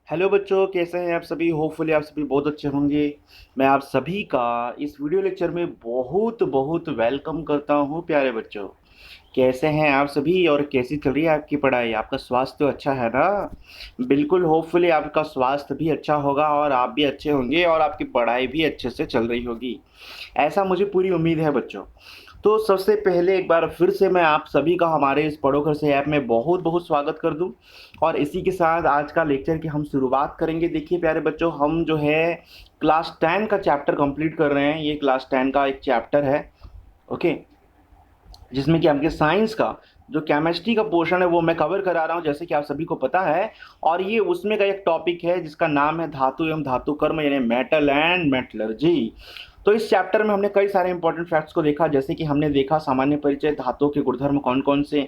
Hello बच्चों, कैसे हैं आप सभी। होपफुली आप सभी बहुत अच्छे होंगे। मैं आप सभी का इस वीडियो लेक्चर में बहुत बहुत वेलकम करता हूं। प्यारे बच्चों, कैसे हैं आप सभी और कैसी चल रही है आपकी पढ़ाई। आपका स्वास्थ्य तो अच्छा है ना। बिल्कुल, होपफुली आपका स्वास्थ्य भी अच्छा होगा और आप भी अच्छे होंगे और आपकी पढ़ाई भी अच्छे से चल रही होगी, ऐसा मुझे पूरी उम्मीद है बच्चों। तो सबसे पहले एक बार फिर से मैं आप सभी का हमारे इस पढ़ो घर से ऐप में बहुत बहुत स्वागत कर दूं। और इसी के साथ आज का लेक्चर की हम शुरुआत करेंगे। देखिए प्यारे बच्चों, हम जो है क्लास 10 का चैप्टर कंप्लीट कर रहे हैं। ये क्लास 10 का एक चैप्टर है, ओके, जिसमें कि आपके साइंस का जो केमिस्ट्री का पोर्शन है वो मैं कवर करा रहा हूँ, जैसे कि आप सभी को पता है। और ये उसमें का एक टॉपिक है जिसका नाम है धातु एवं धातु कर्म, यानी मेटल एंड मेटलर्जी। तो इस चैप्टर में हमने कई सारे इंपॉर्टेंट फैक्ट्स को देखा, जैसे कि हमने देखा सामान्य परिचय, धातुओं के गुणधर्म कौन कौन से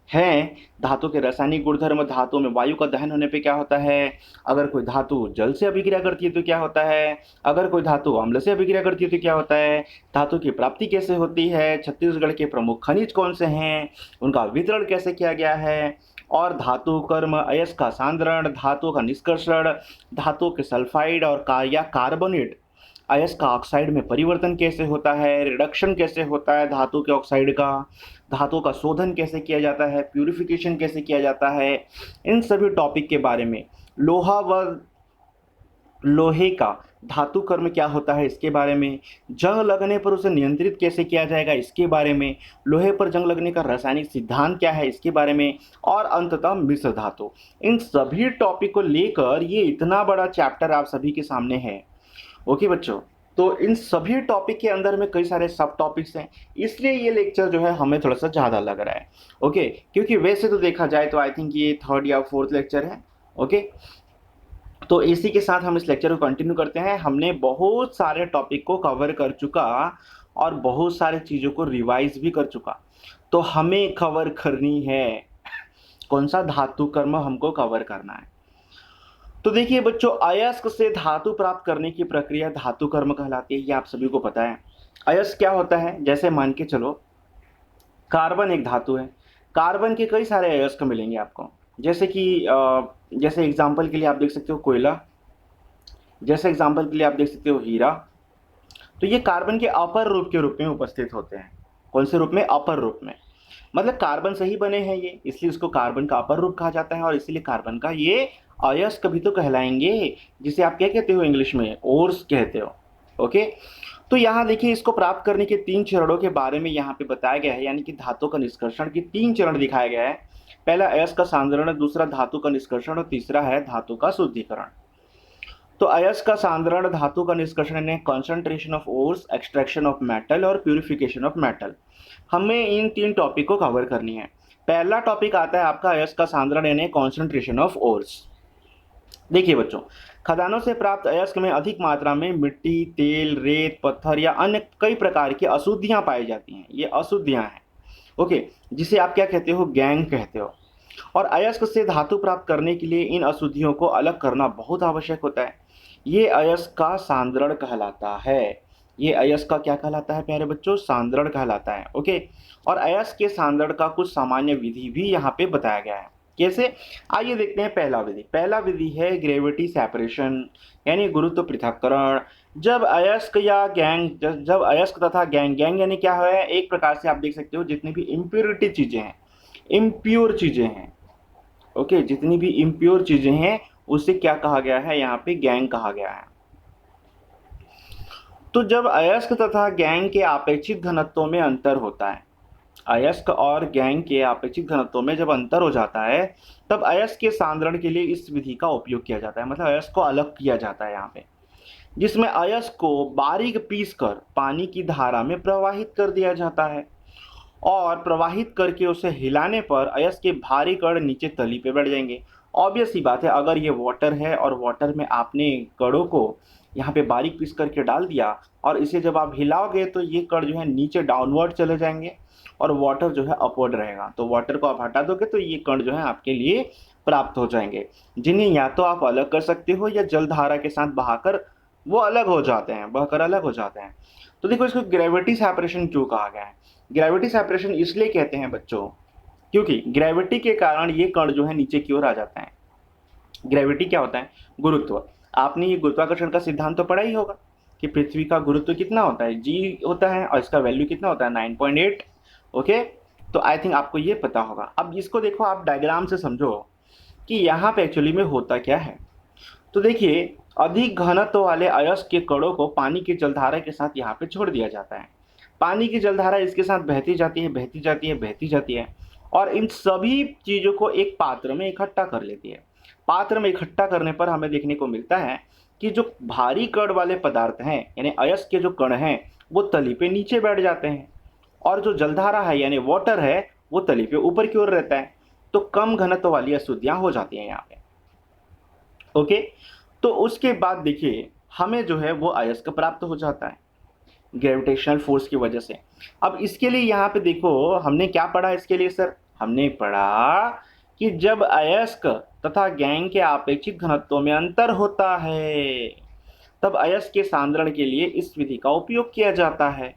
हैं, धातु के रासायनिक गुणधर्म, धातु में वायु का दहन होने पे क्या होता है, अगर कोई धातु जल से अभिक्रिया करती है तो क्या होता है, अगर कोई धातु अम्ल से अभिक्रिया करती है तो क्या होता है, धातु की प्राप्ति कैसे होती है, छत्तीसगढ़ के प्रमुख खनिज कौन से हैं, उनका वितरण कैसे किया गया है, और धातु कर्म, अयस्क का सांद्रण, धातु का निष्कर्षण, धातु के सल्फाइड और या कार्बोनेट अयस्क का ऑक्साइड में परिवर्तन कैसे होता है, रिडक्शन कैसे होता है धातु के ऑक्साइड का, धातु का शोधन कैसे किया जाता है, प्यूरिफिकेशन कैसे किया जाता है, इन सभी टॉपिक के बारे में, लोहा व लोहे का धातु कर्म क्या होता है इसके बारे में, जंग लगने पर उसे नियंत्रित कैसे किया जाएगा इसके बारे में, लोहे पर जंग लगने का रासायनिक सिद्धांत क्या है इसके बारे में, और अंततः मिश्र धातु। इन सभी टॉपिक को लेकर ये इतना बड़ा चैप्टर आप सभी के सामने है, ओके बच्चों। तो इन सभी टॉपिक के अंदर में कई सारे सब टॉपिक्स हैं, इसलिए ये लेक्चर जो है हमें थोड़ा सा ज़्यादा लग रहा है, ओके। क्योंकि वैसे तो देखा जाए तो आई थिंक ये थर्ड या फोर्थ लेक्चर है, ओके। तो इसी के साथ हम इस लेक्चर को कंटिन्यू करते हैं। हमने बहुत सारे टॉपिक को कवर कर चुका और बहुत सारे चीज़ों को रिवाइज भी कर चुका। तो हमें कवर करनी है कौन सा, धातु कर्म हमको कवर करना है। तो देखिए बच्चों, अयस्क से धातु प्राप्त करने की प्रक्रिया धातु कर्म कहलाती है, ये आप सभी को पता है। अयस्क क्या होता है, जैसे मान के चलो कार्बन एक धातु है, कार्बन के कई सारे अयस्क मिलेंगे आपको, जैसे कि जैसे एग्जांपल के लिए आप देख सकते हो कोयला, जैसे एग्जांपल के लिए आप देख सकते हो हीरा। तो ये कार्बन के अपर रूप के रूप में उपस्थित होते हैं। कौन से रूप में, अपर रूप में, मतलब कार्बन से ही बने हैं ये, इसलिए इसको कार्बन का अपर रूप कहा जाता है और इसीलिए कार्बन का ये अयस्क भी तो कहलाएंगे, जिसे आप क्या कहते हो इंग्लिश में, ओर्स कहते हो, ओके। तो यहाँ देखिए, इसको प्राप्त करने के 3 चरणों के बारे में यहाँ पे बताया गया है, यानी कि धातु का निष्कर्षण के 3 चरण दिखाया गया है। पहला अयस्क का सांद्रण, दूसरा धातु का निष्कर्षण और तीसरा है धातु का शुद्धिकरण। तो अयस्क का सांद्रण, धातु का निष्कर्षण यानी concentration of ores, extraction of metal और प्यूरिफिकेशन ऑफ मेटल, हमें इन 3 टॉपिक को कवर करनी है। पहला टॉपिक आता है आपका अयस्क का सांद्रण यानी कंसंट्रेशन ऑफ ओर्स। देखिए बच्चों, खदानों से प्राप्त अयस्क में अधिक मात्रा में मिट्टी, तेल, रेत, पत्थर या अन्य कई प्रकार की अशुद्धियां पाई जाती हैं। ये अशुद्धियां हैं, ओके, जिसे आप क्या कहते हो, गैंग कहते हो। और अयस्क से धातु प्राप्त करने के लिए इन अशुद्धियों को अलग करना बहुत आवश्यक होता है। ये अयस्क का सांद्रण कहलाता है। ये अयस्क का क्या कहलाता है प्यारे बच्चों, सांद्रण कहलाता है, ओके। और अयस्क के सांद्रण का कुछ सामान्य विधि भी यहाँ पे बताया गया है। कैसे, आइए देखते हैं। पहला विधि है ग्रेविटी सेपरेशन, यानी गुरुत्व पृथक्करण। जब अयस्क या गैंग, जब अयस्क तथा गैंग, गैंग यानी क्या है, एक प्रकार से आप देख सकते हो जितनी भी इम्प्योरिटी चीजें हैं, इम्प्योर चीजें हैं, ओके, जितनी भी इम्प्योर चीजें हैं उसे क्या कहा गया है, यहाँ पे गैंग कहा गया है। तो जब अयस्क तथा गैंग के अपेक्षित घनत्वों में अंतर होता है, अयस्क और गैंग के अपेक्षित घनत्वों में जब अंतर हो जाता है, तब अयस्क के सांद्रण के लिए इस विधि का उपयोग किया जाता है। मतलब अयस्क को अलग किया जाता है यहाँ पे, जिसमें अयस्क को बारीक पीस कर पानी की धारा में प्रवाहित कर दिया जाता है और प्रवाहित करके उसे हिलाने पर अयस्क के भारी कण नीचे तली पे बैठ जाएंगे। ऑब्वियस सी बात है, अगर ये वाटर है और वाटर में आपने कणों को यहाँ पे बारीक पीस करके डाल दिया और इसे जब आप हिलाओगे तो ये कण जो है नीचे डाउनवर्ड चले जाएंगे और वाटर जो है अपवर्ड रहेगा। तो वाटर को आप हटा दोगे तो ये कण जो है आपके लिए प्राप्त हो जाएंगे, जिन्हें या तो आप अलग कर सकते हो या जल धारा के साथ बहाकर वो अलग हो जाते हैं, बहकर अलग हो जाते हैं। तो देखो, इसको ग्रेविटी सेपरेशन क्यों कहा गया है। ग्रेविटी सेपरेशन इसलिए कहते हैं बच्चों, क्योंकि ग्रेविटी के कारण ये कण जो है नीचे की ओर आ जाते हैं। ग्रेविटी क्या होता है? गुरुत्व। आपने ये गुरुत्वाकर्षण का सिद्धांत तो पढ़ा ही होगा कि पृथ्वी का गुरुत्व कितना होता है, जी होता है, और इसका वैल्यू कितना होता है, 9.8। ओके, तो आई थिंक आपको ये पता होगा। अब इसको देखो, आप डायग्राम से समझो कि यहाँ पे एक्चुअली में होता क्या है। तो देखिए, अधिक घनत्व वाले अयस्क के कणों को पानी की जलधारा के साथ यहाँ पे छोड़ दिया जाता है। पानी की जलधारा इसके साथ बहती जाती है, बहती जाती है, बहती जाती है, और इन सभी चीज़ों को एक पात्र में इकट्ठा कर लेती है। पात्र में इकट्ठा करने पर हमें देखने को मिलता है कि जो भारी कण वाले पदार्थ हैं, यानी अयस्क के जो कण हैं, वो तली पे नीचे बैठ जाते हैं, और जो जलधारा है यानी वाटर है, वो तली पे ऊपर की ओर रहता है। तो कम घनत्व वाली अशुद्धियां हो जाती हैं यहाँ पे। ओके, तो उसके बाद देखिए, हमें जो है वो अयस्क प्राप्त हो जाता है ग्रेविटेशनल फोर्स की वजह से। अब इसके लिए यहाँ पे देखो, हमने क्या पढ़ा इसके लिए सर? हमने पढ़ा कि जब अयस्क तथा गैंग के आपेक्षिक घनत्व में अंतर होता है, तब अयस्क के सांद्रण के लिए इस विधि का उपयोग किया जाता है,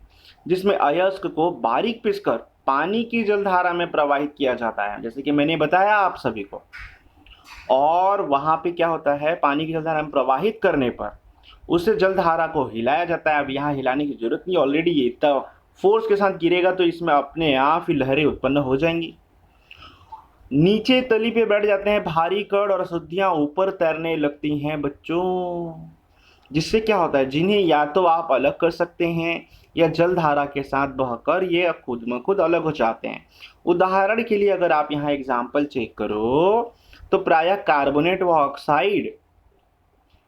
जिसमें अयस्क को बारीक पीसकर पानी की जलधारा में प्रवाहित किया जाता है, जैसे कि मैंने बताया आप सभी को। और वहाँ पे क्या होता है, पानी की जलधारा में प्रवाहित करने पर उसे जलधारा को हिलाया जाता है। अब यहाँ हिलाने की जरूरत नहीं, ऑलरेडी ये इतना फोर्स के साथ गिरेगा तो इसमें अपने आप ही लहरें उत्पन्न हो जाएंगी। नीचे तली पे बैठ जाते हैं भारी कण और अशुद्धियां ऊपर तैरने लगती हैं बच्चों, जिससे क्या होता है, जिन्हें या तो आप अलग कर सकते हैं या जलधारा के साथ बहकर ये खुद में खुद अलग हो जाते हैं। उदाहरण के लिए अगर आप यहाँ एग्जाम्पल चेक करो तो प्रायः कार्बोनेट व ऑक्साइड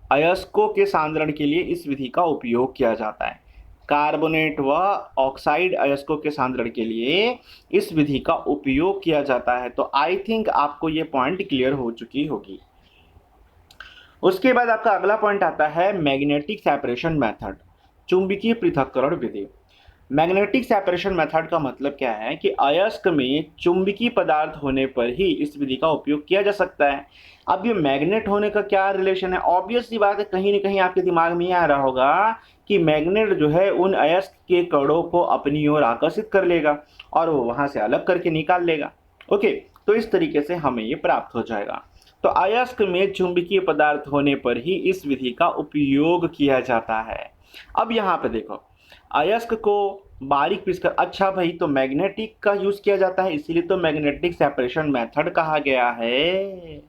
अयस्कों के सांद्रण के लिए इस विधि का उपयोग किया जाता है। कार्बोनेट व ऑक्साइड अयस्कों के सांद्रण के लिए इस विधि का उपयोग किया जाता है। तो आई थिंक आपको ये पॉइंट क्लियर हो चुकी होगी। उसके बाद आपका अगला पॉइंट आता है मैग्नेटिक सेपरेशन मेथड, चुंबकीय पृथक्करण विधि। मैग्नेटिक सेपरेशन मेथड का मतलब क्या है कि अयस्क में चुंबकीय पदार्थ होने पर ही इस विधि का उपयोग किया जा सकता है। अब ये मैग्नेट होने का क्या रिलेशन है? ऑब्वियस सी बात है, कहीं ना कहीं आपके दिमाग में ये आ रहा होगा कि मैग्नेट जो है उन अयस्क के कणों को अपनी ओर आकर्षित कर लेगा और वो वहां से अलग करके निकाल लेगा। ओके, तो इस तरीके से हमें ये प्राप्त हो जाएगा। तो अयस्क में चुंबकीय पदार्थ होने पर ही इस विधि का उपयोग किया जाता है। अब यहाँ पे देखो, अयस्क को बारीक पीसकर, अच्छा भाई, तो मैग्नेटिक का यूज किया जाता है, इसीलिए तो मैग्नेटिक सेपरेशन मेथड कहा गया है।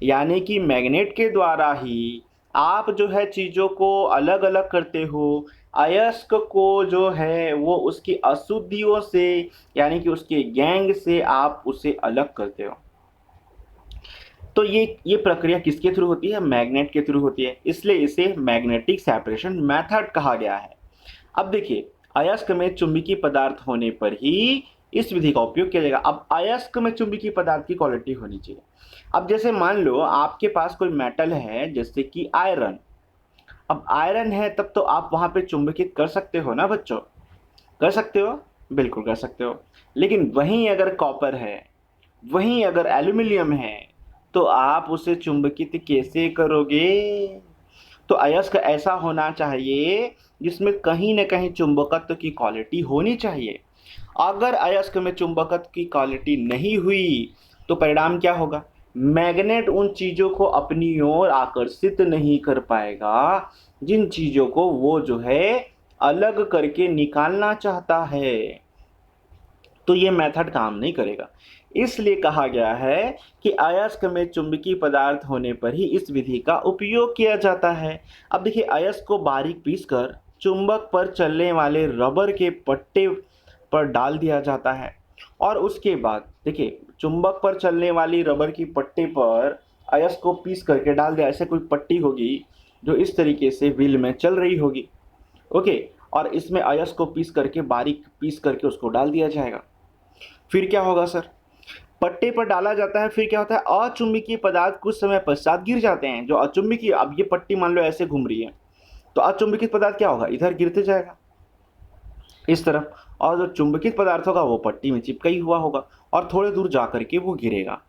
यानी कि मैग्नेट के द्वारा ही आप जो है चीजों को अलग अलग करते हो। अयस्क को जो है वो उसकी अशुद्धियों से, यानी कि उसके गैंग से आप उसे अलग करते हो। तो ये प्रक्रिया किसके थ्रू होती है? मैग्नेट के थ्रू होती है, इसलिए इसे मैग्नेटिक सेपरेशन मेथड कहा गया है। अब देखिए, अयस्क में चुंबकीय पदार्थ होने पर ही इस विधि का उपयोग किया जाएगा। अब अयस्क में चुंबकीय पदार्थ की क्वालिटी होनी चाहिए। अब जैसे मान लो आपके पास कोई मेटल है, जैसे कि आयरन। अब आयरन है तब तो आप वहां पे चुंबकित कर सकते हो ना बच्चों? कर सकते हो, बिल्कुल कर सकते हो। लेकिन वहीं अगर कॉपर है, वहीं अगर एल्यूमिनियम है, तो आप उसे चुंबकित कैसे करोगे? तो अयस्क ऐसा होना चाहिए जिसमें कहीं ना कहीं चुंबकत्व की क्वालिटी होनी चाहिए। अगर अयस्क में चुंबकत्व की क्वालिटी नहीं हुई तो परिणाम क्या होगा? मैग्नेट उन चीजों को अपनी ओर आकर्षित नहीं कर पाएगा जिन चीजों को वो जो है अलग करके निकालना चाहता है। तो ये मेथड काम नहीं करेगा। इसलिए कहा गया है कि अयस्क में चुंबकीय पदार्थ होने पर ही इस विधि का उपयोग किया जाता है। अब देखिए, अयस्क को बारीक पीसकर चुंबक पर चलने वाले रबर के पट्टे पर डाल दिया जाता है, और उसके बाद देखिए, चुंबक पर चलने वाली रबर की पट्टे पर अयस्क को पीस करके डाल दिया। ऐसे कोई पट्टी होगी जो इस तरीके से व्हील में चल रही होगी। ओके, और इसमें अयस्क को पीस करके, बारीक पीस करके उसको डाल दिया जाएगा। फिर क्या होगा सर? पट्टे पर डाला जाता है, फिर क्या होता है? अचुंबकीय पदार्थ कुछ समय पश्चात गिर जाते हैं। जो अचुंबकीय, अब ये पट्टी मान लो ऐसे घूम रही है, तो अचुंबकीय पदार्थ क्या होगा? इधर गिरते जाएगा इस तरफ, और जो चुंबकित पदार्थ होगा वो पट्टी में चिपका ही हुआ होगा और थोड़े दूर जा करके वो गिरेगा।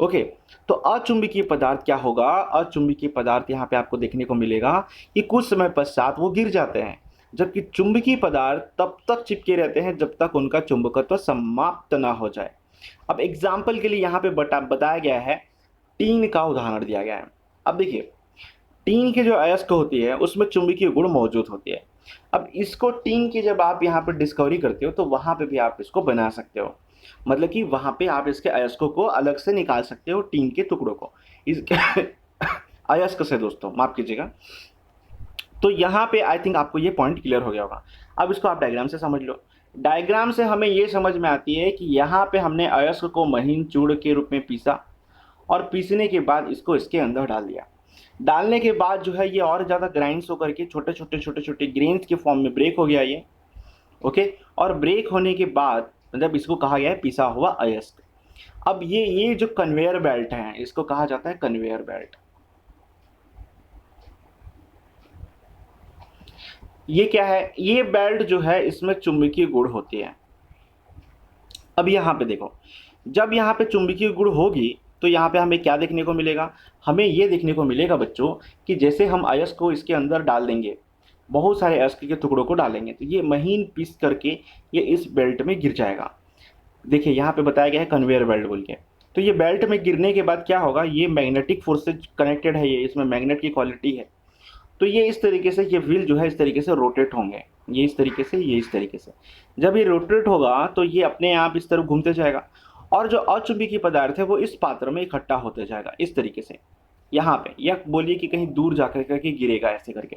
ओके, तो अचुंबकीय पदार्थ क्या होगा? अचुंबकीय पदार्थ यहाँ पे आपको देखने को मिलेगा कि कुछ समय पश्चात वो गिर जाते हैं, जबकि चुंबकीय पदार्थ तब तक चिपके रहते हैं जब तक उनका चुंबकत्व समाप्त ना हो जाए। अब एग्जाम्पल के लिए यहाँ पे बताया गया है, टीन का उदाहरण दिया गया है। अब देखिए, टीन की जो अयस्क होती है उसमें चुंबकीय गुण मौजूद होती है। अब इसको टीन की जब आप यहाँ पर डिस्कवरी करते हो तो वहाँ पे भी आप इसको बना सकते हो, मतलब कि वहाँ पे आप इसके अयस्कों को अलग से निकाल सकते हो, टीन के टुकड़ों को इसके अयस्क से, दोस्तों माफ कीजिएगा। तो यहाँ पे आई थिंक आपको ये पॉइंट क्लियर हो गया होगा। अब इसको आप डायग्राम से समझ लो। डायग्राम से हमें ये समझ में आती है कि यहाँ पे हमने अयस्क को महीन चूर्ण के रूप में पीसा, और पीसने के बाद इसको इसके अंदर डाल दिया। डालने के बाद जो है ये और ज़्यादा ग्राइंड्स होकर के छोटे छोटे छोटे छोटे ग्रेन्स के फॉर्म में ब्रेक हो गया ये। ओके, और ब्रेक होने के बाद मतलब इसको कहा गया है पिसा हुआ अयस्क। अब ये जो कन्वेयर बेल्ट है इसको कहा जाता है कन्वेयर बेल्ट। ये क्या है, ये बेल्ट जो है इसमें चुंबकीय गुण होती है। अब यहाँ पे देखो, जब यहाँ पे चुंबकीय गुण होगी तो यहाँ पे हमें क्या देखने को मिलेगा, हमें ये देखने को मिलेगा बच्चों कि जैसे हम अयस्क को इसके अंदर डाल देंगे, बहुत सारे अयस्क के टुकड़ों को डालेंगे तो ये महीन पीस करके ये इस बेल्ट में गिर जाएगा। देखिए यहाँ पे बताया गया है कन्वेयर बेल्ट बोल के। तो ये बेल्ट में गिरने के बाद क्या होगा, ये मैग्नेटिक फोर्स से कनेक्टेड है, ये इसमें मैग्नेट की क्वालिटी है। तो ये इस तरीके से, ये व्हील जो है इस तरीके से रोटेट होंगे, ये इस तरीके से, ये इस तरीके से। जब ये रोटेट होगा तो ये अपने आप इस तरफ घूमते जाएगा, और जो अचुंबकीय पदार्थ है वो इस पात्र में इकट्ठा होते जाएगा इस तरीके से, यहाँ पे, या बोलिए कि कहीं दूर जाकर करके गिरेगा ऐसे करके।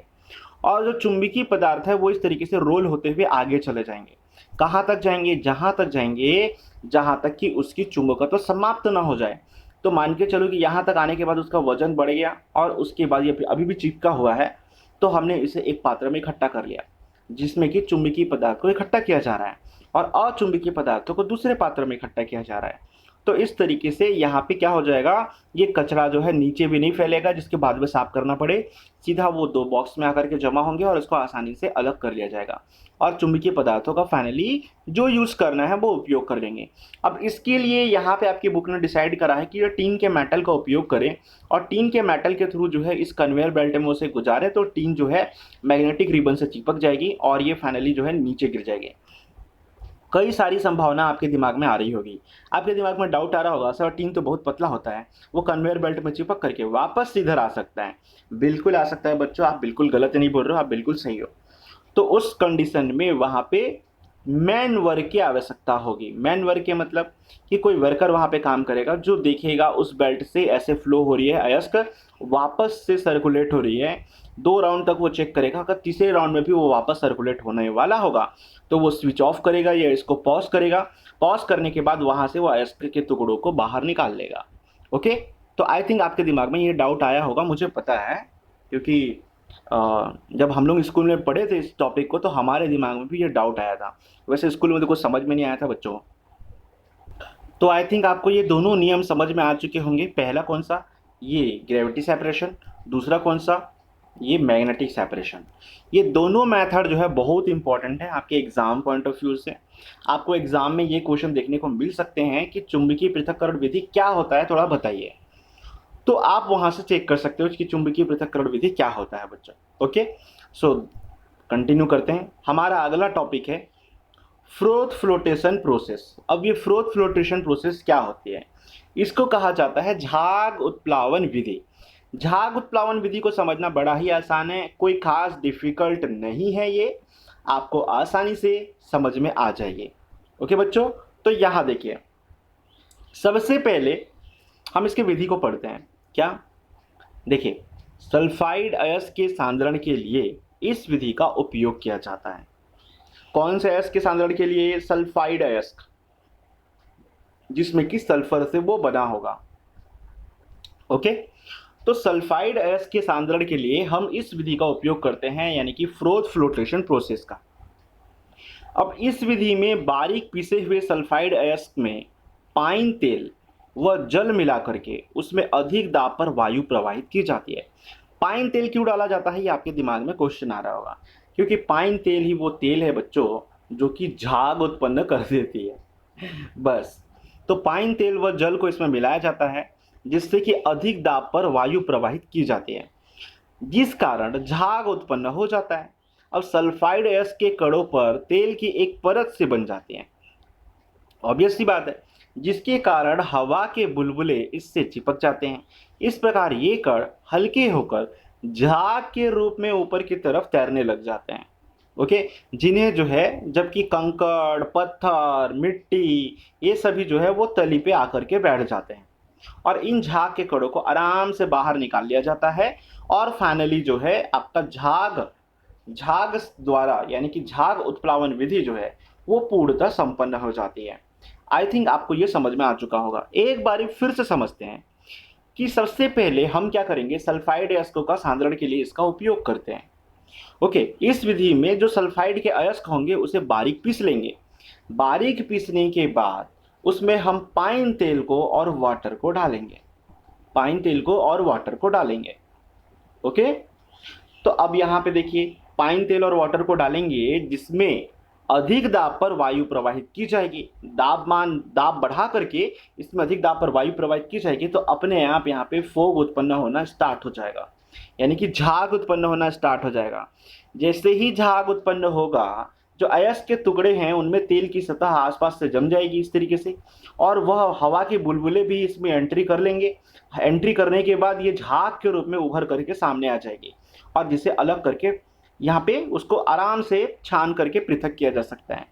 और जो चुंबकीय पदार्थ है वो इस तरीके से रोल होते हुए आगे चले जाएंगे। कहाँ तक जाएंगे, जहाँ तक जाएंगे जहाँ तक कि उसकी चुंबकत्व समाप्त ना हो जाए। तो मान के चलो कि यहाँ तक आने के बाद उसका वजन बढ़ गया और उसके बाद ये अभी भी चिपका हुआ है, तो हमने इसे एक पात्र में इकट्ठा कर लिया जिसमें कि चुंबकीय पदार्थ को इकट्ठा किया जा रहा है और अचुंबकीय पदार्थों को दूसरे पात्र में इकट्ठा किया जा रहा है। तो इस तरीके से यहाँ पे क्या हो जाएगा, ये कचरा जो है नीचे भी नहीं फैलेगा जिसके बाद में साफ करना पड़े, सीधा वो दो बॉक्स में आकर के जमा होंगे और इसको आसानी से अलग कर लिया जाएगा और चुंबकीय पदार्थों का फाइनली जो यूज़ करना है वो उपयोग कर लेंगे। अब इसके लिए यहाँ पे आपकी बुक ने डिसाइड करा है कि ये टीन के मेटल का उपयोग करें और टीन के मेटल के थ्रू जो है इस कन्वेयर बेल्ट में उसे गुजारे, तो टीन जो है मैग्नेटिक रिबन से चिपक जाएगी और ये फाइनली जो है नीचे गिर जाएगी। कई सारी संभावना आपके दिमाग में आ रही होगी, आपके दिमाग में डाउट आ रहा होगा सर टीन तो बहुत पतला होता है, वो कन्वेयर बेल्ट में चिपक करके वापस इधर आ सकता है। बिल्कुल आ सकता है बच्चों, आप बिल्कुल गलत नहीं बोल रहे हो, आप बिल्कुल सही हो। तो उस कंडीशन में वहाँ पे मैन वर्क की आवश्यकता होगी। मैन वर्क के मतलब कि कोई वर्कर वहाँ पे काम करेगा जो देखेगा उस बेल्ट से ऐसे फ्लो हो रही है अयस्क, वापस से सर्कुलेट हो रही है, 2 राउंड तक वो चेक करेगा, अगर तीसरे राउंड में भी वो वापस सर्कुलेट होने वाला होगा तो वो स्विच ऑफ करेगा या इसको पॉज करेगा। पॉज करने के बाद वहाँ से वो अयस्क के टुकड़ों को बाहर निकाल लेगा। ओके, तो आई थिंक आपके दिमाग में ये डाउट आया होगा, मुझे पता है, क्योंकि जब हम लोग स्कूल में पढ़े थे इस टॉपिक को तो हमारे दिमाग में भी ये डाउट आया था। वैसे स्कूल में तो कुछ समझ में नहीं आया था बच्चों। तो आई थिंक आपको ये दोनों नियम समझ में आ चुके होंगे। पहला कौन सा, ये ग्रेविटी सेपरेशन, दूसरा कौन सा, ये मैग्नेटिक सेपरेशन। ये दोनों मेथड जो है बहुत इंपॉर्टेंट है आपके एग्जाम पॉइंट ऑफ व्यू से। आपको एग्जाम में ये क्वेश्चन देखने को मिल सकते हैं कि चुंबकीय पृथक्करण विधि क्या होता है, थोड़ा बताइए। तो आप वहां से चेक कर सकते हो कि चुंबकीय पृथक्करण विधि क्या होता है बच्चों। ओके, सो कंटिन्यू करते हैं। हमारा अगला टॉपिक है फ्रोथ फ्लोटेशन प्रोसेस। अब ये फ्रोथ फ्लोटेशन प्रोसेस क्या होती है, इसको कहा जाता है झाग उत्प्लावन विधि। झाग उत्प्लावन विधि को समझना बड़ा ही आसान है, कोई खास डिफिकल्ट नहीं है, ये आपको आसानी से समझ में आ जाएगी। ओके बच्चों, तो यहाँ देखिए, सबसे पहले हम इसके विधि को पढ़ते हैं। क्या, देखिए, सल्फाइड अयस्क के सांद्रण के लिए इस विधि का उपयोग किया जाता है। कौन से अयस्क के सांद्रण के लिए, सल्फाइड अयस्क, जिसमें कि सल्फर से वो बना होगा। ओके, तो सल्फाइड अयस्क के सांद्रण के लिए हम इस विधि का उपयोग करते हैं, यानी कि फ्रोथ फ्लोटेशन प्रोसेस का। अब इस विधि में बारीक पीसे हुए सल्फाइड अयस्क में पाइन तेल व जल मिला करके उसमें अधिक दाब पर वायु प्रवाहित की जाती है। पाइन तेल क्यों डाला जाता है, ये आपके दिमाग में क्वेश्चन आ रहा होगा, क्योंकि पाइन तेल ही वो तेल है बच्चों जो कि झाग उत्पन्न कर देती है। बस, तो पाइन तेल व जल को इसमें मिलाया जाता है जिससे कि अधिक दाब पर वायु प्रवाहित की जाती है, जिस कारण झाग उत्पन्न हो जाता है। अब सल्फाइड अयस्क के कणों पर तेल की एक परत से बन जाती है। ऑब्वियस सी बात है, जिसके कारण हवा के बुलबुले इससे चिपक जाते हैं। इस प्रकार ये कण हल्के होकर झाग के रूप में ऊपर की तरफ तैरने लग जाते हैं। ओके, जिन्हें जो है, जबकि कंकड़, पत्थर, मिट्टी, ये सभी जो है वो तली पे आकर के बैठ जाते हैं और इन झाग के कणों को आराम से बाहर निकाल लिया जाता है और फाइनली जो है आपका झाग झाग द्वारा यानी कि झाग उत्प्लावन विधि जो है वो पूर्णतः संपन्न हो जाती है। आई थिंक आपको ये समझ में आ चुका होगा। एक बारी फिर से समझते हैं कि सबसे पहले हम क्या करेंगे, सल्फाइड अयस्कों का सांद्रण के लिए इसका उपयोग करते हैं। ओके, इस विधि में जो सल्फाइड के अयस्क होंगे उसे बारीक पीस लेंगे। बारीक पीसने के बाद उसमें हम पाइन तेल को और वाटर को डालेंगे। पाइन तेल को और वाटर को डालेंगे। ओके, तो अब यहाँ पे देखिए पाइन तेल और वाटर को डालेंगे जिसमें अधिक दाब पर वायु प्रवाहित की जाएगी। दाब बढ़ा करके इसमें अधिक दाब पर वायु प्रवाहित की जाएगी तो अपने आप यहाँ पे फोग उत्पन्न होना स्टार्ट हो जाएगा, यानी कि झाग उत्पन्न होना स्टार्ट हो जाएगा। जैसे ही झाग उत्पन्न होगा, जो अयस्क के टुकड़े हैं उनमें तेल की सतह आसपास से जम जाएगी इस तरीके से, और वह हवा के बुलबुले भी इसमें एंट्री कर लेंगे। एंट्री करने के बाद ये झाग के रूप में उभर करके सामने आ जाएगी और जिसे अलग करके यहाँ पे उसको आराम से छान करके पृथक किया जा सकता है।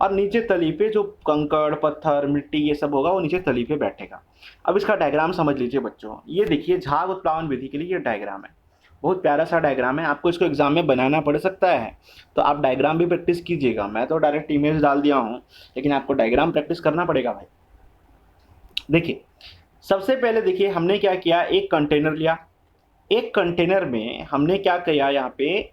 और नीचे तली पे जो कंकड़, पत्थर, मिट्टी ये सब होगा वो नीचे तली पे बैठेगा। अब इसका डायग्राम समझ लीजिए बच्चों। ये देखिए झाग उत्प्लावन विधि के लिए ये डायग्राम है। बहुत प्यारा सा डायग्राम है, आपको इसको एग्जाम में बनाना पड़ सकता है, तो आप डायग्राम भी प्रैक्टिस कीजिएगा। मैं तो डायरेक्ट इमेज डाल दिया हूँ, लेकिन आपको डायग्राम प्रैक्टिस करना पड़ेगा भाई। देखिए सबसे पहले देखिए हमने क्या किया, एक कंटेनर लिया। एक कंटेनर में हमने क्या किया, यहाँ पे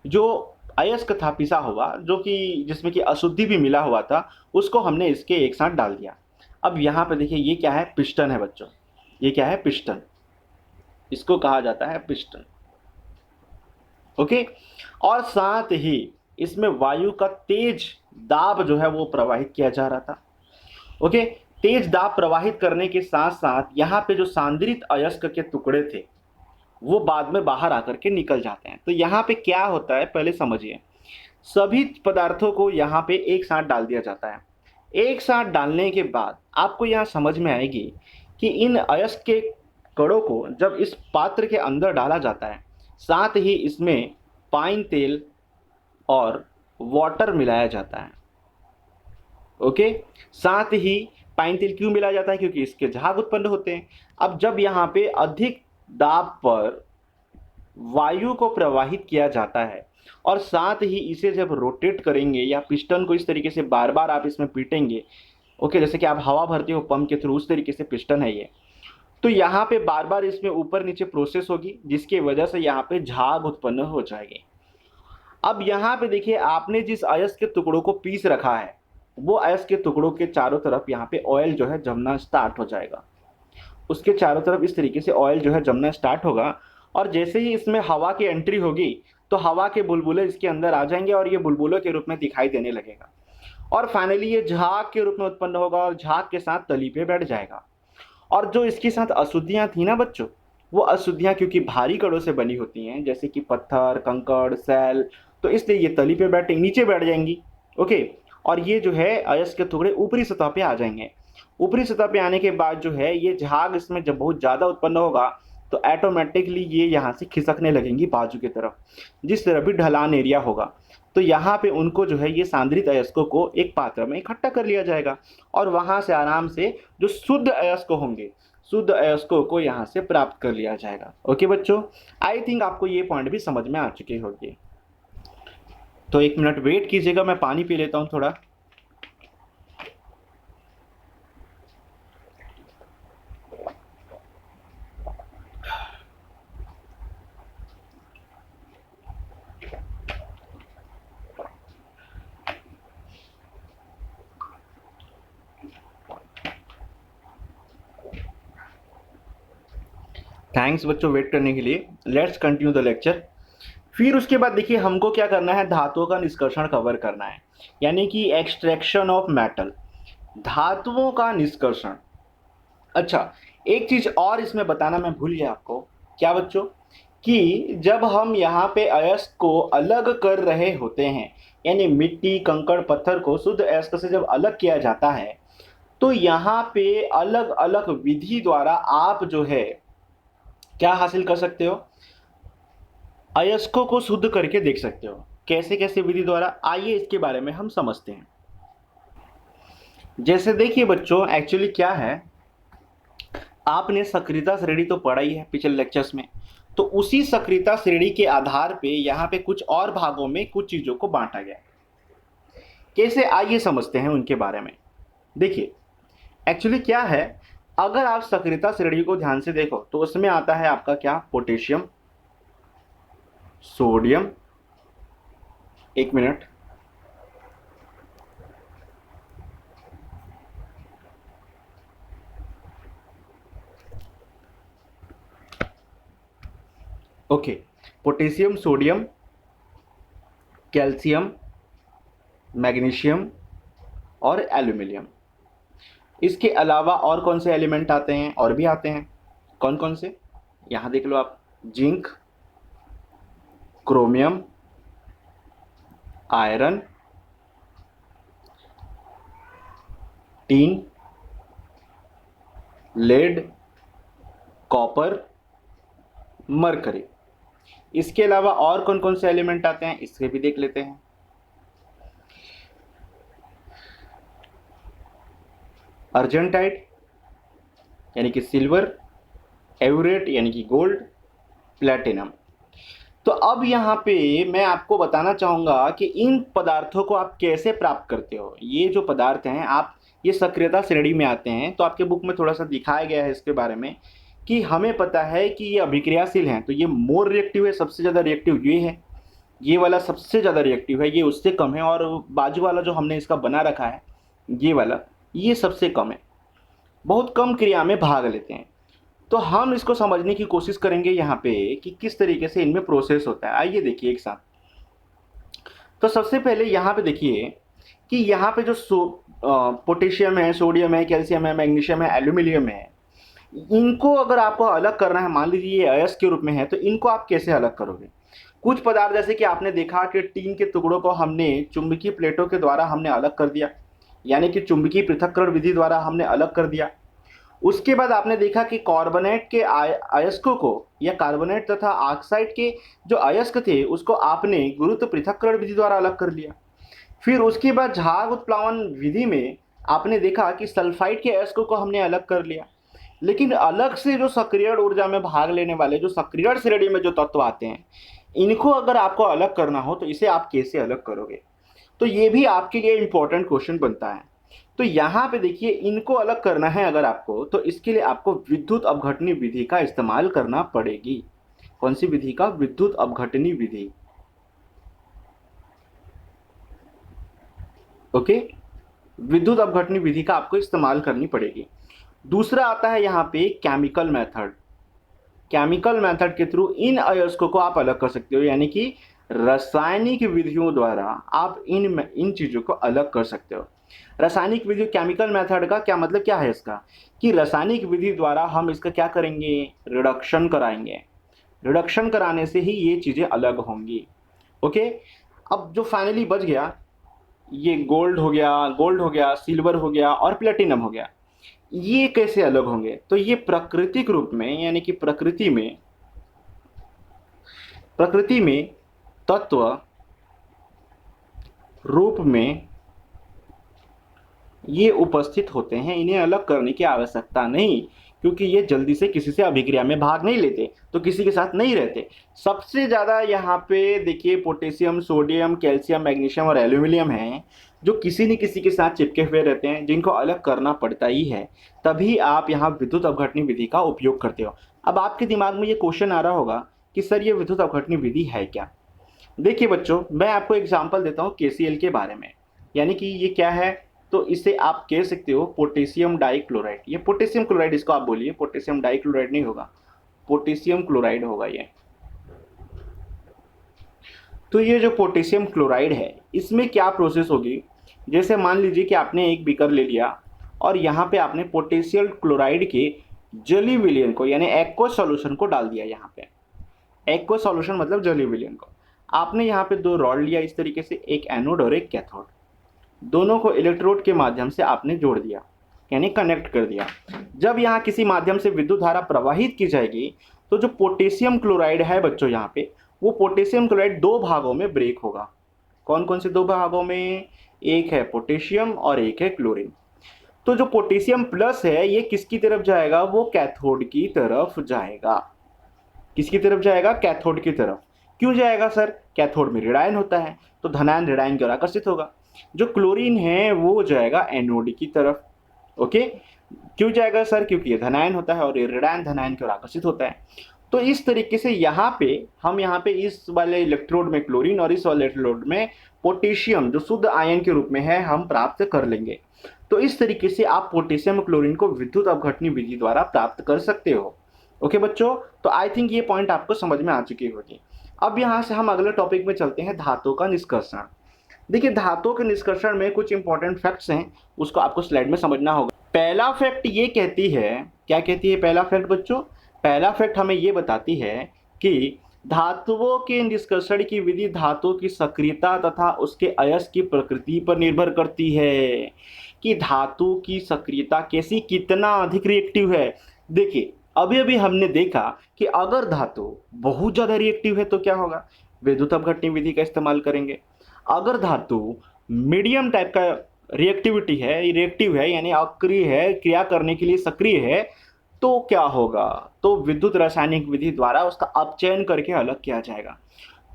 जो अयस्क था पिसा हुआ, जो कि जिसमें कि अशुद्धि भी मिला हुआ था, उसको हमने इसके एक साथ डाल दिया। अब यहाँ पे देखिए ये क्या है, पिस्टन है बच्चों। ये क्या है, पिस्टन। इसको कहा जाता है पिस्टन। ओके, और साथ ही इसमें वायु का तेज दाब जो है वो प्रवाहित किया जा रहा था। ओके, तेज दाब प्रवाहित करने के साथ साथ यहाँ पे जो सांद्रित अयस्क के टुकड़े थे वो बाद में बाहर आकर के निकल जाते हैं। तो यहाँ पे क्या होता है पहले समझिए। सभी पदार्थों को यहाँ पे एक साथ डाल दिया जाता है। एक साथ डालने के बाद आपको यहाँ समझ में आएगी कि इन अयस्क के कणों को जब इस पात्र के अंदर डाला जाता है, साथ ही इसमें पाइन तेल और वाटर मिलाया जाता है। ओके, साथ ही पाइन तेल क्यों मिलाया जाता है, क्योंकि इसके झाग उत्पन्न होते हैं। अब जब यहाँ पे अधिक दाब पर वायु को प्रवाहित किया जाता है और साथ ही इसे जब रोटेट करेंगे या पिस्टन को इस तरीके से बार बार आप इसमें पीटेंगे, ओके, जैसे कि आप हवा भरते हो पंप के थ्रू, उस तरीके से पिस्टन है ये, तो यहाँ पे बार बार इसमें ऊपर नीचे प्रोसेस होगी जिसकी वजह से यहाँ पे झाग उत्पन्न हो जाएगी। अब यहाँ पे देखिए आपने जिस अयस्क के टुकड़ों को पीस रखा है वो अयस्क के टुकड़ों के चारों तरफ यहाँ पे ऑयल जो है जमना स्टार्ट हो जाएगा। उसके चारों तरफ इस तरीके से ऑयल जो है जमना स्टार्ट होगा और जैसे ही इसमें हवा की एंट्री होगी तो हवा के बुलबुले इसके अंदर आ जाएंगे और ये बुलबुलों के रूप में दिखाई देने लगेगा और फाइनली ये झाग के रूप में उत्पन्न होगा और झाग के साथ तली पे बैठ जाएगा। और जो इसके साथ अशुद्धियाँ थी ना बच्चों, वो अशुद्धियाँ क्योंकि भारी कणों से बनी होती हैं जैसे कि पत्थर, कंकड़, सैल, तो इसलिए ये तली पे बैठे नीचे बैठ जाएंगी। ओके, और ये जो है अयस्क के टुकड़े ऊपरी सतह पे आ जाएंगे। ऊपरी सतह पे आने के बाद जो है ये झाग इसमें जब बहुत ज़्यादा उत्पन्न होगा तो ऑटोमेटिकली ये यहाँ से खिसकने लगेंगी बाजू की तरफ, जिस तरह भी ढलान एरिया होगा। तो यहाँ पे उनको जो है ये सांद्रित अयस्कों को एक पात्र में इकट्ठा कर लिया जाएगा और वहाँ से आराम से जो शुद्ध अयस्क होंगे, शुद्ध अयस्कों को यहाँ से प्राप्त कर लिया जाएगा। ओके बच्चों, आई थिंक आपको ये पॉइंट भी समझ में आ चुके होंगे। तो एक मिनट वेट कीजिएगा, मैं पानी पी लेता हूँ थोड़ा। थैंक्स बच्चों वेट करने के लिए। Let's continue the lecture. फिर उसके बाद देखिए हमको क्या करना है, धातुओं का निष्कर्षण कवर करना है, यानी कि एक्सट्रैक्शन ऑफ मेटल, धातुओं का निष्कर्षण। अच्छा, एक चीज और इसमें बताना मैं भूल गया आपको। क्या बच्चों, कि जब हम यहाँ पे अयस्क को अलग कर रहे होते हैं, यानी मिट्टी, कंकड़, पत्थर को शुद्ध अयस्क से जब अलग किया जाता है तो यहाँ पे अलग अलग विधि द्वारा आप जो है क्या हासिल कर सकते हो, अयस्कों को शुद्ध करके देख सकते हो। कैसे कैसे विधि द्वारा, आइए इसके बारे में हम समझते हैं। जैसे देखिए बच्चों, एक्चुअली क्या है, आपने सक्रियता श्रेणी तो पढ़ा ही है पिछले लेक्चर्स में, तो उसी सक्रियता श्रेणी के आधार पे यहाँ पे कुछ और भागों में कुछ चीजों को बांटा गया। कैसे, आइए समझते हैं उनके बारे में। देखिए एक्चुअली क्या है, अगर आप सक्रियता श्रेणी को ध्यान से देखो तो उसमें आता है आपका क्या, पोटेशियम, सोडियम, एक minute, okay, potassium, sodium, calcium, magnesium और एल्यूमिनियम। इसके अलावा और कौन से एलिमेंट आते हैं, और भी आते हैं। कौन कौन से, यहाँ देख लो आप, zinc, chromium, iron, tin, lead, copper, mercury. इसके अलावा और कौन कौन से एलिमेंट आते हैं, इसके भी देख लेते हैं। अर्जेंटाइट यानी कि सिल्वर, एवरेट यानी कि गोल्ड, प्लैटिनम। तो अब यहाँ पे मैं आपको बताना चाहूँगा कि इन पदार्थों को आप कैसे प्राप्त करते हो। ये जो पदार्थ हैं, आप ये सक्रियता श्रेणी में आते हैं, तो आपके बुक में थोड़ा सा दिखाया गया है इसके बारे में कि हमें पता है कि ये अभिक्रियाशील हैं, तो ये मोर रिएक्टिव है, सबसे ज़्यादा रिएक्टिव ये है, ये वाला सबसे ज़्यादा रिएक्टिव है, ये उससे कम है, और बाजू वाला जो हमने इसका बना रखा है ये वाला, ये सबसे कम है, बहुत कम क्रिया में भाग लेते हैं। तो हम इसको समझने की कोशिश करेंगे यहाँ पे कि किस तरीके से इनमें प्रोसेस होता है। आइए देखिए एक साथ। तो सबसे पहले यहाँ पे देखिए कि यहाँ पे जो पोटेशियम है, सोडियम है, कैल्शियम है, मैग्नीशियम है, एल्यूमिनियम है, इनको अगर आपको अलग करना है, मान लीजिए ये अयस्क के रूप में है, तो इनको आप कैसे अलग करोगे। कुछ पदार्थ जैसे कि आपने देखा कि टीन के टुकड़ों को हमने चुंबकीय प्लेटों के द्वारा हमने अलग कर दिया, यानी कि चुंबकीय पृथक्करण विधि द्वारा हमने अलग कर दिया। उसके बाद आपने देखा कि कार्बोनेट के अयस्कों को, या कार्बोनेट तथा ऑक्साइड के जो अयस्क थे उसको आपने गुरुत्व पृथक्करण विधि द्वारा अलग कर लिया। फिर उसके बाद झाग उत्प्लावन विधि में आपने देखा कि सल्फाइड के अयस्कों को हमने अलग कर लिया। लेकिन अलग से जो सक्रियण ऊर्जा में भाग लेने वाले जो सक्रियण श्रेणी में जो तत्व आते हैं, इनको अगर आपको अलग करना हो तो इसे आप कैसे अलग करोगे, तो ये भी आपके लिए इंपॉर्टेंट क्वेश्चन बनता है। तो यहाँ पे देखिए, इनको अलग करना है अगर आपको, तो इसके लिए आपको विद्युत अपघटनी विधि का इस्तेमाल करना पड़ेगी। कौन सी विधि का, विद्युत अपघटनी विधि। ओके, विद्युत अपघटनी विधि का आपको इस्तेमाल करनी पड़ेगी। दूसरा आता है यहाँ पे केमिकल मेथड। केमिकल मेथड के थ्रू इन अयस्कों को आप अलग कर सकते हो, यानी कि रासायनिक विधियों द्वारा आप इन चीज़ों को अलग कर सकते हो। रासायनिक विधि, केमिकल मेथड का क्या मतलब, क्या है इसका, कि रासायनिक विधि द्वारा हम इसका क्या करेंगे, रिडक्शन कराएंगे। रिडक्शन कराने से ही ये चीज़ें अलग होंगी। ओके, अब जो फाइनली बच गया, ये गोल्ड हो गया, सिल्वर हो गया और प्लेटिनम हो गया, ये कैसे अलग होंगे, तो ये प्राकृतिक रूप में, यानी कि प्रकृति में तत्व रूप में ये उपस्थित होते हैं, इन्हें अलग करने की आवश्यकता नहीं, क्योंकि ये जल्दी से किसी से अभिक्रिया में भाग नहीं लेते, तो किसी के साथ नहीं रहते। सबसे ज़्यादा यहाँ पे देखिए पोटेशियम, सोडियम, कैल्शियम, मैग्नीशियम और एल्यूमिनियम हैं, जो किसी न किसी के साथ चिपके हुए रहते हैं, जिनको अलग करना पड़ता ही है। तभी आप यहाँ विद्युत अपघटनी विधि का उपयोग करते हो। अब आपके दिमाग में ये क्वेश्चन आ रहा होगा कि सर ये विद्युत अपघटनी विधि है क्या। देखिए बच्चों, मैं आपको एग्जाम्पल देता हूँ KCl के बारे में, यानी कि ये क्या है, तो इसे आप कह सकते हो पोटेशियम डाइक्लोराइड। ये पोटेशियम क्लोराइड इसको आप बोलिए, पोटेशियम डाइक्लोराइड नहीं होगा, पोटेशियम क्लोराइड होगा ये। तो ये जो पोटेशियम क्लोराइड है, इसमें क्या प्रोसेस होगी, जैसे मान लीजिए कि आपने एक बीकर ले लिया और यहाँ पे आपने पोटेशियम क्लोराइड के जलीय विलयन को, यानी एक्वस सॉल्यूशन को डाल दिया। यहाँ पे एक्वस सॉल्यूशन मतलब जलीय विलयन को आपने यहाँ पे दो रॉड लिया इस तरीके से, एक एनोड और एक कैथोड, दोनों को इलेक्ट्रोड के माध्यम से आपने जोड़ दिया। यानी कनेक्ट कर दिया। जब यहाँ किसी माध्यम से विद्युत धारा प्रवाहित की जाएगी तो जो पोटेशियम क्लोराइड है बच्चों, यहाँ पे वो पोटेशियम क्लोराइड दो भागों में ब्रेक होगा। कौन कौन से दो भागों में? एक है पोटेशियम और एक है क्लोरीन। तो जो पोटेशियम प्लस है ये किसकी तरफ जाएगा? वो कैथोड की तरफ जाएगा। किसकी तरफ जाएगा? कैथोड की तरफ। क्यों जाएगा सर? कैथोड में ऋणायन होता है तो धनायन ऋणायन की ओर आकर्षित होगा। जो क्लोरीन है वो जाएगा एनोड की तरफ। ओके, क्यों जाएगा सर? क्योंकि ये धनायन होता है और ये ऋणायन धनायन की ओर आकर्षित होता है। तो इस तरीके से यहाँ पे इस वाले इलेक्ट्रोड में क्लोरीन और इस वाले इलेक्ट्रोड में पोटेशियम जो शुद्ध आयन के रूप में है हम प्राप्त कर लेंगे। तो इस तरीके से आप पोटेशियम क्लोरीन को विद्युत अपघटनी विधि द्वारा प्राप्त कर सकते हो। ओके बच्चों, तो आई थिंक ये पॉइंट आपको समझ में आ चुकी होगी। अब यहाँ से हम अगले टॉपिक में चलते हैं, धातु का निष्कर्षण। देखिए, धातु के निष्कर्षण में कुछ इंपॉर्टेंट फैक्ट्स हैं, उसको आपको स्लाइड में समझना होगा। पहला फैक्ट ये कहती है, क्या कहती है पहला फैक्ट बच्चों? पहला फैक्ट हमें ये बताती है कि धातुओं के निष्कर्षण की विधि धातु की सक्रियता तथा उसके अयस्क की प्रकृति पर निर्भर करती है। कि धातु की सक्रियता कैसी, कितना अधिक रिएक्टिव है। देखिए, अभी अभी हमने देखा कि अगर धातु बहुत ज़्यादा रिएक्टिव है तो क्या होगा? विद्युत अपघटनी विधि का इस्तेमाल करेंगे। अगर धातु मीडियम टाइप का रिएक्टिव है यानी अक्रिय है, क्रिया करने के लिए सक्रिय है, तो क्या होगा? तो विद्युत रासायनिक विधि द्वारा उसका अपचयन करके अलग किया जाएगा।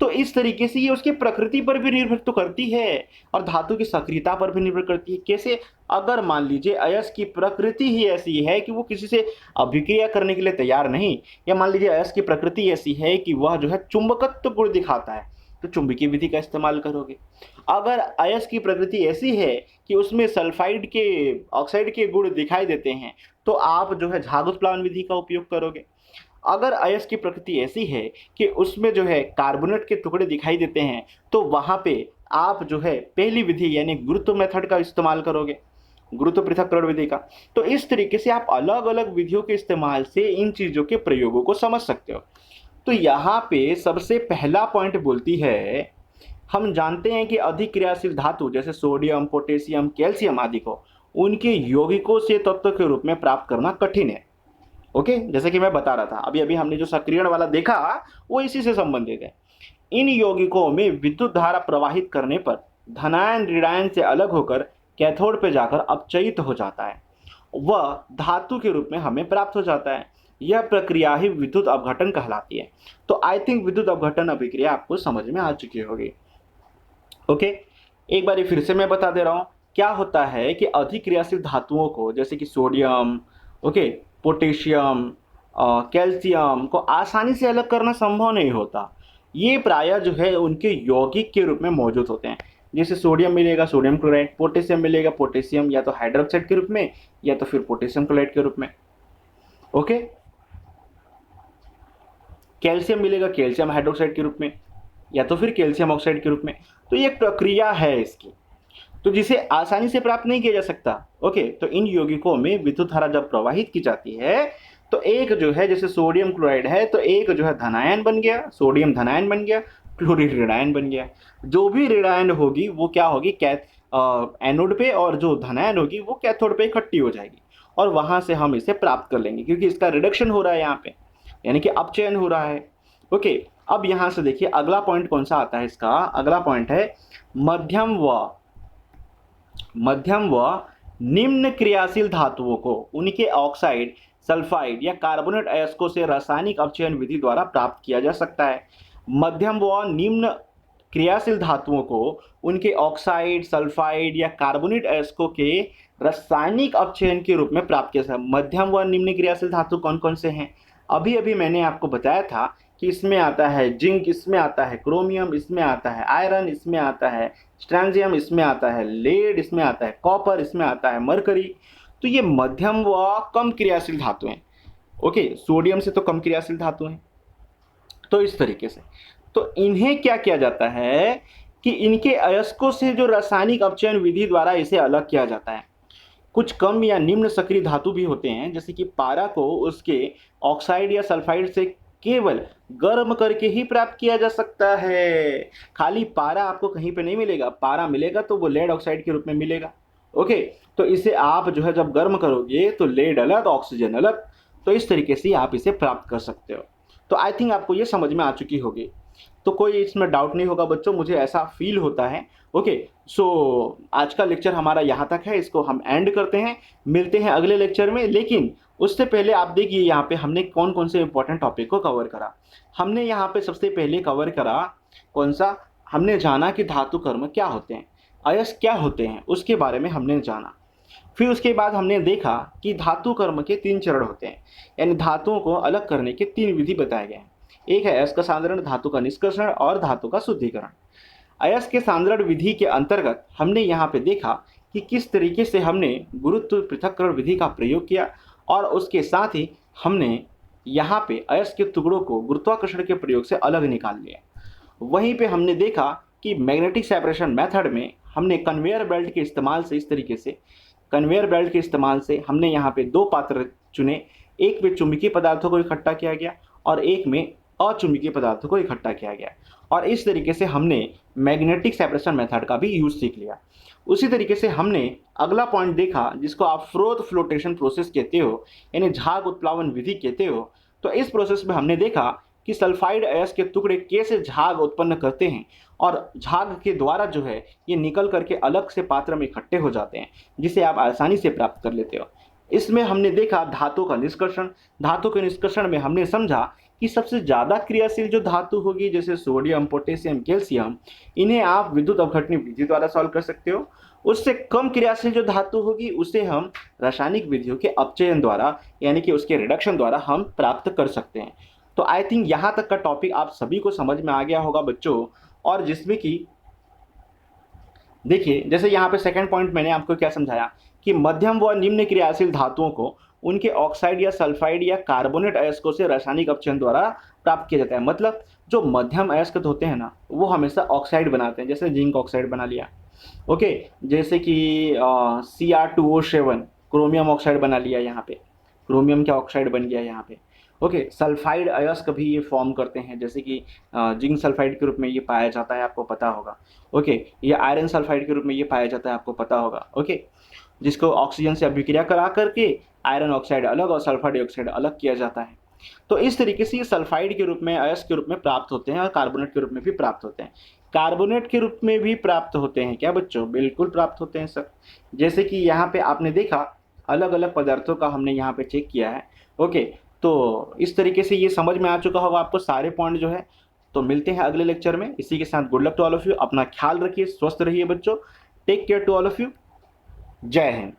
तो इस तरीके से ये उसकी प्रकृति पर भी निर्भर तो करती है और धातु की सक्रियता पर भी निर्भर करती है। कैसे? अगर मान लीजिए अयस्क की प्रकृति ही ऐसी है कि वो किसी से अभिक्रिया करने के लिए तैयार नहीं, या मान लीजिए अयस्क की प्रकृति ऐसी है कि वह जो है चुंबकत्व गुण दिखाता है, तो चुंबकीय विधि का इस्तेमाल करोगे। अगर अयस्क की प्रकृति ऐसी है कि उसमें सल्फाइड के ऑक्साइड के गुण दिखाई देते हैं, तो आप जो है झागोत्प्लावन विधि का उपयोग करोगे। अगर अयस्क की प्रकृति ऐसी है कि उसमें जो है कार्बोनेट के टुकड़े दिखाई देते हैं, तो वहाँ पे आप जो है पहली विधि यानी गुरुत्व मेथड का इस्तेमाल करोगे, गुरुत्व पृथक्करण विधि का। तो इस तरीके से आप अलग अलग विधियों के इस्तेमाल से इन चीज़ों के प्रयोगों को समझ सकते हो। तो यहाँ पे सबसे पहला पॉइंट बोलती है, हम जानते हैं कि अधिक क्रियाशील धातु जैसे सोडियम, पोटेशियम, कैल्शियम आदि को उनके यौगिकों से तत्व के रूप में प्राप्त करना कठिन है। ओके, जैसे कि मैं बता रहा था, अभी अभी हमने जो सक्रियण वाला देखा वो इसी से संबंधित है। इन यौगिकों में विद्युत धारा प्रवाहित करने पर धनायन ऋणायन से अलग होकर कैथोड पे जाकर अपचयित हो जाता है, वह धातु के रूप में हमें प्राप्त हो जाता है। यह प्रक्रिया ही विद्युत अपघटन कहलाती है। तो आई थिंक विद्युत अपघटन अभिक्रिया आपको समझ में आ चुकी होगी। ओके, एक बार फिर से मैं बता दे रहा हूँ, क्या होता है कि अधिक क्रियाशील धातुओं को जैसे कि सोडियम, ओके, पोटेशियम, कैल्शियम को आसानी से अलग करना संभव नहीं होता। ये प्रायः जो है उनके यौगिक के रूप में मौजूद होते हैं। जैसे सोडियम मिलेगा सोडियम क्लोराइड, पोटेशियम मिलेगा पोटेशियम या तो हाइड्रोक्साइड के रूप में या तो फिर पोटेशियम क्लोराइड के रूप में। ओके, कैल्शियम मिलेगा कैल्शियम हाइड्रोक्साइड के रूप में या तो फिर कैल्शियम ऑक्साइड के रूप में। तो ये एक प्रक्रिया है इसकी, तो जिसे आसानी से प्राप्त नहीं किया जा सकता। ओके, तो इन यौगिकों में विद्युत धारा जब प्रवाहित की जाती है तो एक जो है जैसे सोडियम क्लोराइड है तो एक जो है धनायन बन गया, सोडियम धनायन बन गया, क्लोरीन ऋणायन बन गया। जो भी ऋणायन होगी वो क्या होगी, एनोड पे, और जो धनायन होगी वो कैथोड पे इकट्ठी हो जाएगी और वहां से हम इसे प्राप्त कर लेंगे क्योंकि इसका रिडक्शन हो रहा है यहाँ पे, यानी कि अपचयन हो रहा है। ओके, अब यहाँ से देखिए अगला पॉइंट कौन सा आता है इसका। अगला पॉइंट है मध्यम व निम्न क्रियाशील धातुओं को उनके ऑक्साइड, सल्फाइड या कार्बोनेट अयस्कों से रासायनिक अपचयन विधि द्वारा प्राप्त किया जा सकता है। मध्यम व निम्न क्रियाशील धातुओं को उनके ऑक्साइड, सल्फाइड या कार्बोनेट अयस्कों के रासायनिक अपचयन के रूप में प्राप्त किया जा सकता है। मध्यम व निम्न क्रियाशील धातु कौन कौन से हैं? अभी अभी मैंने आपको बताया था कि इसमें आता है जिंक, इसमें आता है क्रोमियम, इसमें आता है आयरन, इसमें आता है स्ट्रैंजियम, इसमें आता है लेड, इसमें आता है कॉपर, इसमें आता है मरकरी। तो ये मध्यम व कम क्रियाशील धातु हैं। ओके, सोडियम से तो कम क्रियाशील धातु हैं। तो इस तरीके से तो इन्हें क्या किया जाता है कि इनके अयस्कों से जो रासायनिक अपचयन विधि द्वारा इसे अलग किया जाता है। कुछ कम या निम्न सक्रिय धातु भी होते हैं जैसे कि पारा को उसके ऑक्साइड या सल्फाइड से केवल गर्म करके ही प्राप्त किया जा सकता है। खाली पारा आपको कहीं पे नहीं मिलेगा, पारा मिलेगा तो वो लेड ऑक्साइड के रूप में मिलेगा। ओके, तो इसे आप जो है जब गर्म करोगे तो लेड अलग, ऑक्सीजन अलग, तो इस तरीके से आप इसे प्राप्त कर सकते हो। तो आई थिंक आपको ये समझ में आ चुकी होगी। तो कोई इसमें डाउट नहीं होगा बच्चों, मुझे ऐसा फील होता है। ओके, सो आज का लेक्चर हमारा यहाँ तक है, इसको हम एंड करते हैं, मिलते हैं अगले लेक्चर में। लेकिन उससे पहले आप देखिए यहाँ पे हमने कौन कौन से इंपॉर्टेंट टॉपिक को कवर करा। हमने यहाँ पे सबसे पहले कवर करा कौन सा, हमने जाना कि धातु कर्म क्या होते हैं, अयस्क क्या होते हैं, उसके बारे में हमने जाना। फिर उसके बाद हमने देखा कि धातु कर्म के 3 चरण होते हैं, यानी धातुओं को अलग करने के 3 विधि बताए गए हैं। एक है अयस्क सांद्रण, धातु का निष्कर्षण और धातु का शुद्धिकरण। अयस्क के सांद्रण विधि के अंतर्गत हमने यहाँ पे देखा कि किस तरीके से हमने गुरुत्व पृथक्करण विधि का प्रयोग किया, और उसके साथ ही हमने यहाँ पे अयस्क के टुकड़ों को गुरुत्वाकर्षण के प्रयोग से अलग निकाल लिया। वहीं पे हमने देखा कि मैग्नेटिक सेपरेशन मेथड में हमने कन्वेयर बेल्ट के इस्तेमाल से, इस तरीके से कन्वेयर बेल्ट के इस्तेमाल से हमने यहाँ पे 2 पात्र चुने, एक में चुंबकीय पदार्थों को इकट्ठा किया गया और एक में अचुंबकीय पदार्थों को इकट्ठा किया गया, और इस तरीके से हमने मैग्नेटिक सेपरेशन मेथड का भी यूज सीख लिया। उसी तरीके से हमने अगला पॉइंट देखा जिसको आप फ्रोथ फ्लोटेशन प्रोसेस कहते हो, यानी झाग उत्प्लावन विधि कहते हो। तो इस प्रोसेस में हमने देखा कि सल्फाइड अयस्क के टुकड़े कैसे झाग उत्पन्न करते हैं, और झाग के द्वारा जो है ये निकल करके अलग से पात्र में इकट्ठे हो जाते हैं, जिसे आप आसानी से प्राप्त कर लेते हो। इसमें हमने देखा धातु का निष्कर्षण। धातु के निष्कर्षण में हमने समझा कि सबसे ज़्यादा क्रियाशील जो धातु होगी, जैसे सोडियम, पोटेशियम, कैल्शियम, इन्हें आप विद्युत अवघटनी विधि द्वारा सॉल्व कर सकते हो। उससे कम क्रियाशील जो धातु होगी उसे हम रासायनिक विधियों के अपचयन द्वारा, यानी कि उसके रिडक्शन द्वारा हम प्राप्त कर सकते हैं। तो आई थिंक यहाँ तक का टॉपिक आप सभी को समझ में आ गया होगा बच्चों, और जिसमें कि देखिए जैसे यहाँ पे सेकंड पॉइंट मैंने आपको क्या समझाया कि मध्यम व निम्न क्रियाशील धातुओं को उनके ऑक्साइड या सल्फाइड या कार्बोनेट अयस्कों से रासायनिक अपचयन द्वारा प्राप्त किया जाता है। मतलब जो मध्यम अयस्क होते हैं ना, वो हमेशा ऑक्साइड बनाते हैं, जैसे जिंक ऑक्साइड बना लिया, ओके, जैसे कि Cr2O7 क्रोमियम ऑक्साइड बना लिया, यहाँ पे क्रोमियम का ऑक्साइड बन गया यहाँ पे। ओके, सल्फाइड अयस्क भी ये फॉर्म करते हैं, जैसे कि जिंक सल्फाइड के रूप में ये पाया जाता है, आपको पता होगा। ओके, ये आयरन सल्फाइड के रूप में ये पाया जाता है, आपको पता होगा। ओके, जिसको ऑक्सीजन से अभिक्रिया करा करके आयरन ऑक्साइड अलग और सल्फर डाइऑक्साइड अलग किया जाता है। तो इस तरीके से ये सल्फाइड के रूप में, अयस्क के रूप में प्राप्त होते हैं, और कार्बोनेट के रूप में भी प्राप्त होते हैं। कार्बोनेट के रूप में भी प्राप्त होते हैं क्या बच्चों? बिल्कुल प्राप्त होते हैं सर। जैसे कि यहाँ पे आपने देखा अलग अलग पदार्थों का हमने यहाँ पे चेक किया है। ओके, तो इस तरीके से ये समझ में आ चुका होगा आपको सारे पॉइंट जो है। तो मिलते हैं अगले लेक्चर में। इसी के साथ good luck to all of you, अपना ख्याल रखिए, स्वस्थ रहिए बच्चों। Take care to all of you. जय हिंद।